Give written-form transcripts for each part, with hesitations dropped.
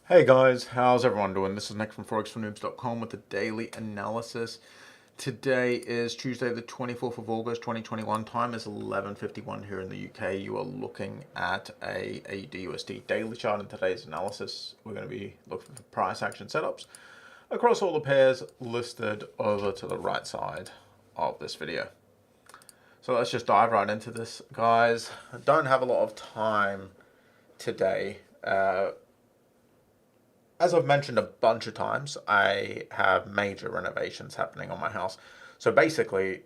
Hey guys, how's everyone doing? This is Nick from ForexForNoobs.com with the daily analysis. Today is Tuesday the 24th of August 2021. Time is 11:51 here in the UK. You are looking at a AUD USD daily chart. In today's analysis, we're going to be looking for price action setups across all the pairs listed over to the right side of this video. So let's just dive right into this, guys. I don't have a lot of time today. As I've mentioned a bunch of times, I have major renovations happening on my house. So basically,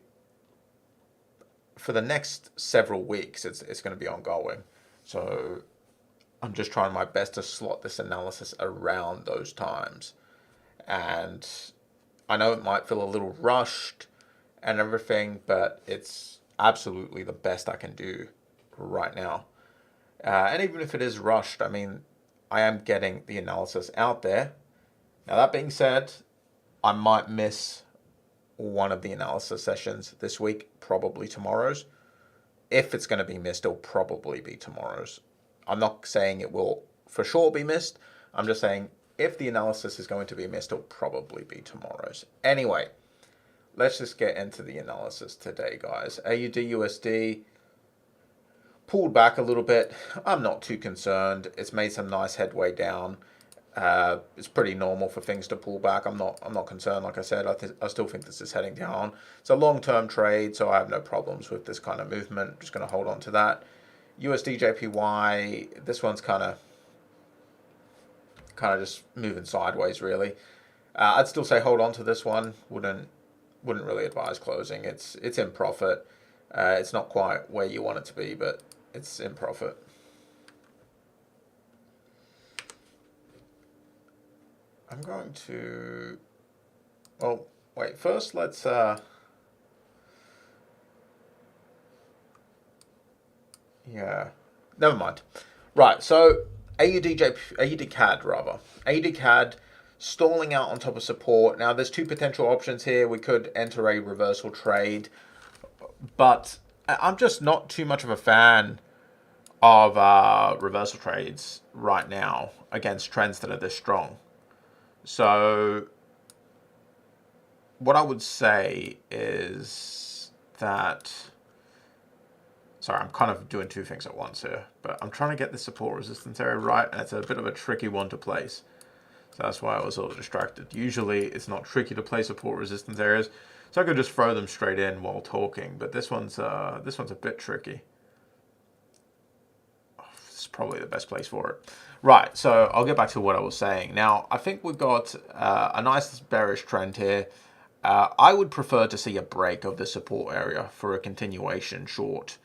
for the next several weeks, it's going to be ongoing. So I'm just trying my best to slot this analysis around those times. And I know it might feel a little rushed and everything, but it's absolutely the best I can do right now. And even if it is rushed, I mean, I am getting the analysis out there. Now, that being said, I might miss one of the analysis sessions this week, probably tomorrow's. If it's going to be missed, it'll probably be tomorrow's. I'm not saying it will for sure be missed. I'm just saying if the analysis is going to be missed, it'll probably be tomorrow's. Anyway, let's just get into the analysis today, guys. AUD USD pulled back a little bit. I'm not too concerned. It's made some nice headway down. It's pretty normal for things to pull back. I'm not concerned. Like I said, I still think this is heading down. It's a long-term trade, so I have no problems with this kind of movement. I'm just going to hold on to that. USD JPY. This one's kind of just moving sideways, really. I'd still say hold on to this one. Wouldn't really advise closing. It's in profit. It's not quite where you want it to be, but it's in profit. I'm going to, oh, wait, first let's, yeah, never mind. Right, so AUD CAD rather. AUD CAD stalling out on top of support. Now there's two potential options here. We could enter a reversal trade, but I'm just not too much of a fan of reversal trades right now against trends that are this strong. So what I would say is that, sorry, I'm kind of doing two things at once here, but I'm trying to get the support resistance area right, and it's a bit of a tricky one to place. So that's why I was a little distracted. Usually it's not tricky to place support resistance areas, so I could just throw them straight in while talking, but this one's a bit tricky. This is probably the best place for it. Right, so I'll get back to what I was saying. Now, I think we've got a nice bearish trend here. I would prefer to see a break of the support area for a continuation short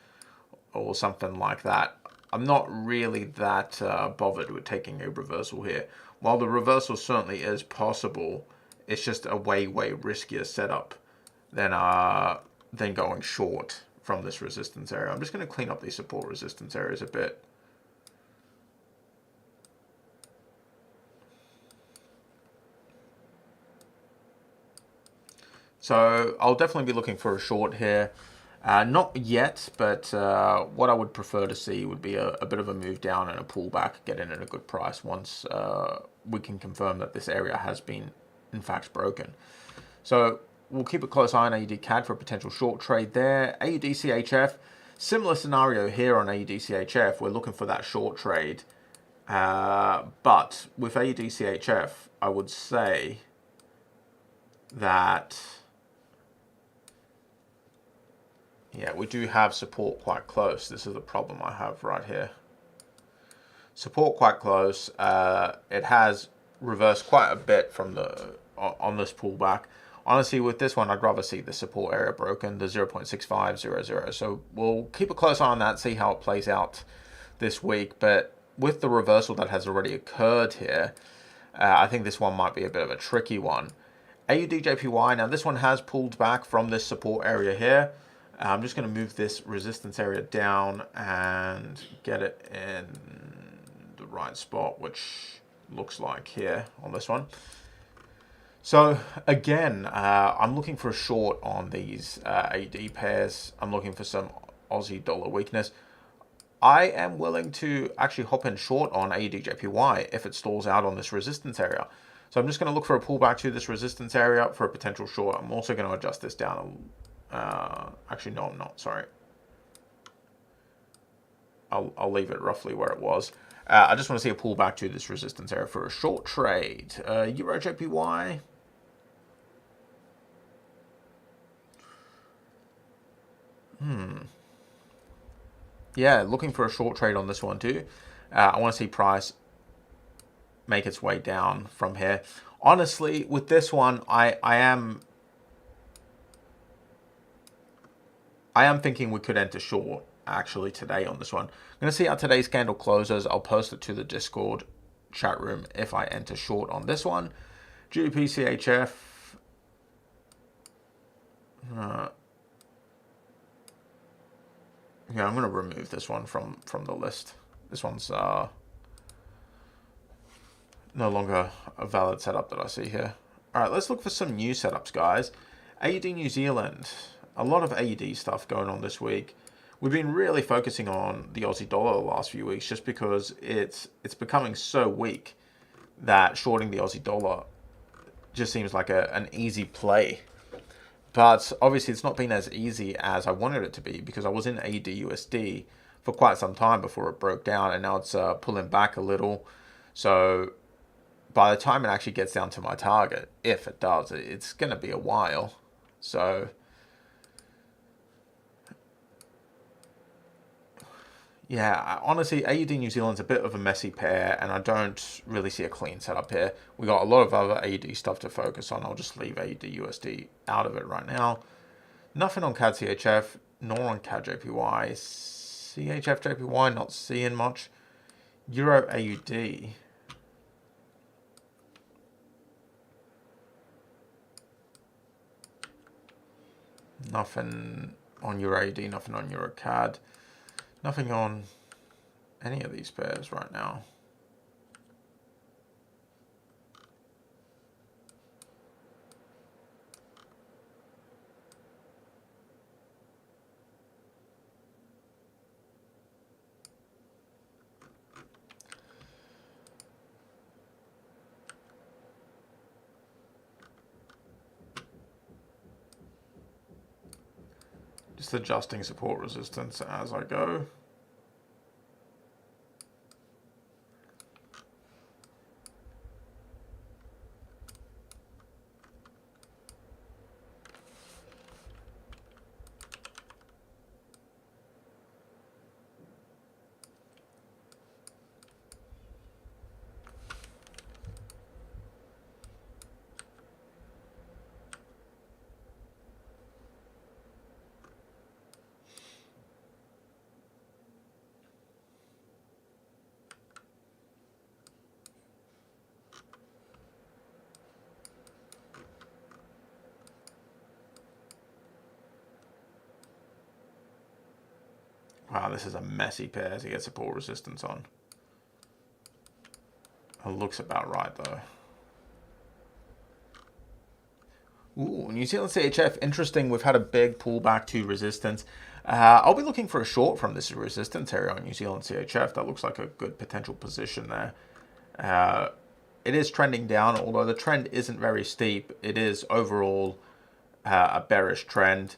or something like that. I'm not really that bothered with taking a reversal here. While the reversal certainly is possible, it's just a way riskier setup than going short from this resistance area. I'm just going to clean up these support resistance areas a bit. So I'll definitely be looking for a short here. Not yet, but what I would prefer to see would be a bit of a move down and a pullback, get in at a good price once we can confirm that this area has been, in fact, broken. So we'll keep a close eye on AUD CAD for a potential short trade there. AUD CHF, similar scenario here on AUD CHF. We're looking for that short trade. But with AUD CHF, I would say that, yeah, we do have support quite close. This is the problem I have right here. Support quite close. It has reversed quite a bit from on this pullback. Honestly, with this one, I'd rather see the support area broken, the 0.6500. So we'll keep a close eye on that, see how it plays out this week. But with the reversal that has already occurred here, I think this one might be a bit of a tricky one. AUD Jpy, now this one has pulled back from this support area here. I'm just going to move this resistance area down and get it in the right spot, which looks like here on this one. So again, I'm looking for a short on these AUD pairs. I'm looking for some Aussie dollar weakness. I am willing to actually hop in short on AUD Jpy if it stalls out on this resistance area. So I'm just going to look for a pullback to this resistance area for a potential short. I'm also going to adjust this down. Actually, no, I'm not. Sorry. I'll leave it roughly where it was. I just want to see a pullback to this resistance area for a short trade. Euro Jpy. Yeah, looking for a short trade on this one too. I want to see price make its way down from here. Honestly, with this one, I am thinking we could enter short actually today on this one. I'm going to see how today's candle closes. I'll post it to the Discord chat room if I enter short on this one. GBP CHF. Yeah, I'm going to remove this one from the list. This one's no longer a valid setup that I see here. All right, let's look for some new setups, guys. AUD New Zealand. A lot of AUD stuff going on this week. We've been really focusing on the Aussie dollar the last few weeks just because it's becoming so weak that shorting the Aussie dollar just seems like an easy play. But obviously it's not been as easy as I wanted it to be because I was in AUD USD for quite some time before it broke down, and now it's pulling back a little. So by the time it actually gets down to my target, if it does, it's going to be a while. So yeah, honestly, AUD New Zealand's a bit of a messy pair, and I don't really see a clean setup here. We got a lot of other AUD stuff to focus on. I'll just leave AUD USD out of it right now. Nothing on CAD CHF, nor on CAD JPY. CHF JPY, not seeing much. Euro AUD. Nothing on Euro AUD, nothing on Euro CAD. Nothing on any of these pairs right now. Just adjusting support resistance as I go. Wow, this is a messy pair to get support resistance on. It looks about right though. Ooh, New Zealand CHF, interesting. We've had a big pullback to resistance. I'll be looking for a short from this resistance area on New Zealand CHF. That looks like a good potential position there. It is trending down, although the trend isn't very steep. It is overall a bearish trend.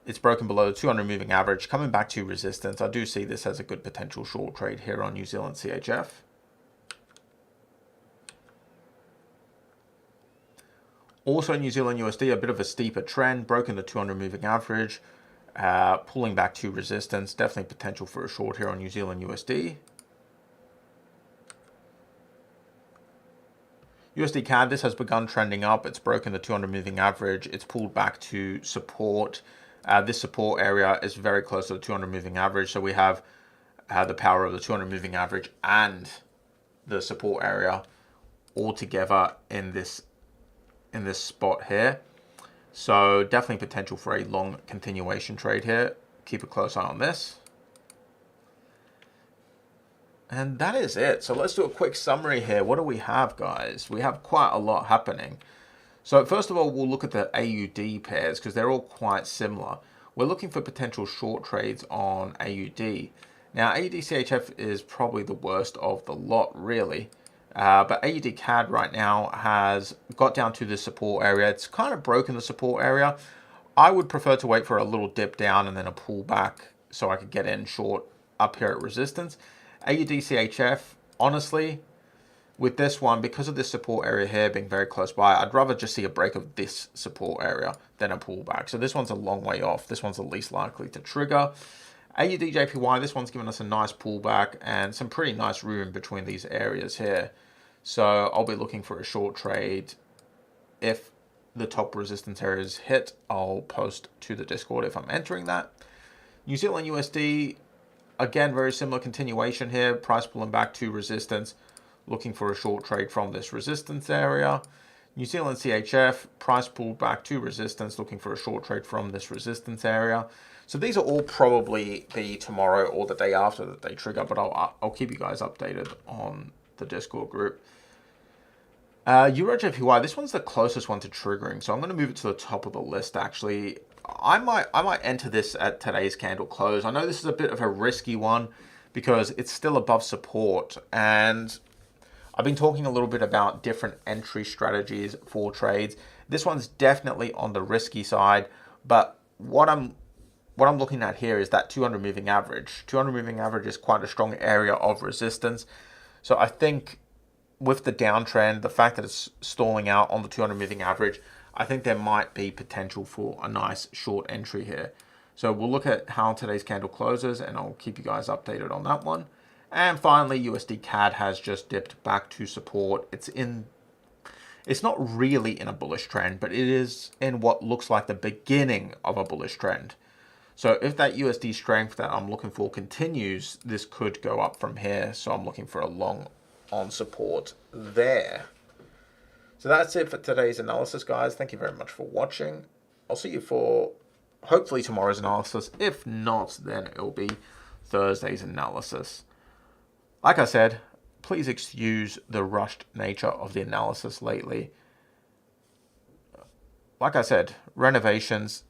It's broken below the 200 moving average, coming back to resistance. I do see this as a good potential short trade here on New Zealand CHF. Also New Zealand USD, a bit of a steeper trend, broken the 200 moving average, pulling back to resistance. Definitely potential for a short here on New Zealand USD. USD CAD, this has begun trending up. It's broken the 200 moving average. It's pulled back to support. This support area is very close to the 200 moving average. So we have the power of the 200 moving average and the support area all together in this spot here. So definitely potential for a long continuation trade here. Keep a close eye on this. And that is it. So let's do a quick summary here. What do we have, guys? We have quite a lot happening. So first of all, we'll look at the AUD pairs because they're all quite similar. We're looking for potential short trades on AUD. Now, AUD CHF is probably the worst of the lot, really. But AUD CAD right now has got down to the support area. It's kind of broken the support area. I would prefer to wait for a little dip down and then a pullback so I could get in short up here at resistance. AUD CHF, honestly, with this one, because of this support area here being very close by, I'd rather just see a break of this support area than a pullback. So this one's a long way off. This one's the least likely to trigger. AUD Jpy, this one's given us a nice pullback and some pretty nice room between these areas here. So I'll be looking for a short trade. If the top resistance area is hit, I'll post to the Discord if I'm entering that. New Zealand USD, again, very similar continuation here. Price pulling back to resistance, looking for a short trade from this resistance area. New Zealand CHF, price pulled back to resistance, looking for a short trade from this resistance area. So these are all probably be tomorrow or the day after that they trigger, but I'll keep you guys updated on the Discord group. Euro Jpy, this one's the closest one to triggering, so I'm going to move it to the top of the list. Actually, I might enter this at today's candle close. I know this is a bit of a risky one because it's still above support, and I've been talking a little bit about different entry strategies for trades. This one's definitely on the risky side, but what I'm looking at here is that 200 moving average. 200 moving average is quite a strong area of resistance. So I think with the downtrend, the fact that it's stalling out on the 200 moving average, I think there might be potential for a nice short entry here. So we'll look at how today's candle closes and I'll keep you guys updated on that one. And finally, USD CAD has just dipped back to support. It's not really in a bullish trend, but it is in what looks like the beginning of a bullish trend. So if that USD strength that I'm looking for continues, this could go up from here. So I'm looking for a long on support there. So that's it for today's analysis, guys. Thank you very much for watching. I'll see you for hopefully tomorrow's analysis. If not, then it'll be Thursday's analysis. Like I said, please excuse the rushed nature of the analysis lately. Like I said, renovations,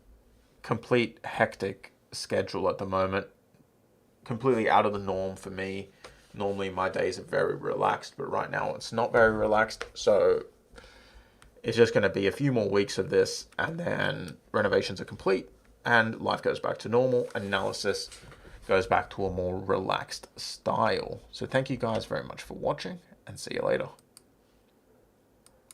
complete hectic schedule at the moment, completely out of the norm for me. Normally my days are very relaxed, but right now it's not very relaxed. So it's just going to be a few more weeks of this and then renovations are complete and life goes back to normal. Analysis goes back to a more relaxed style. So thank you guys very much for watching and see you later.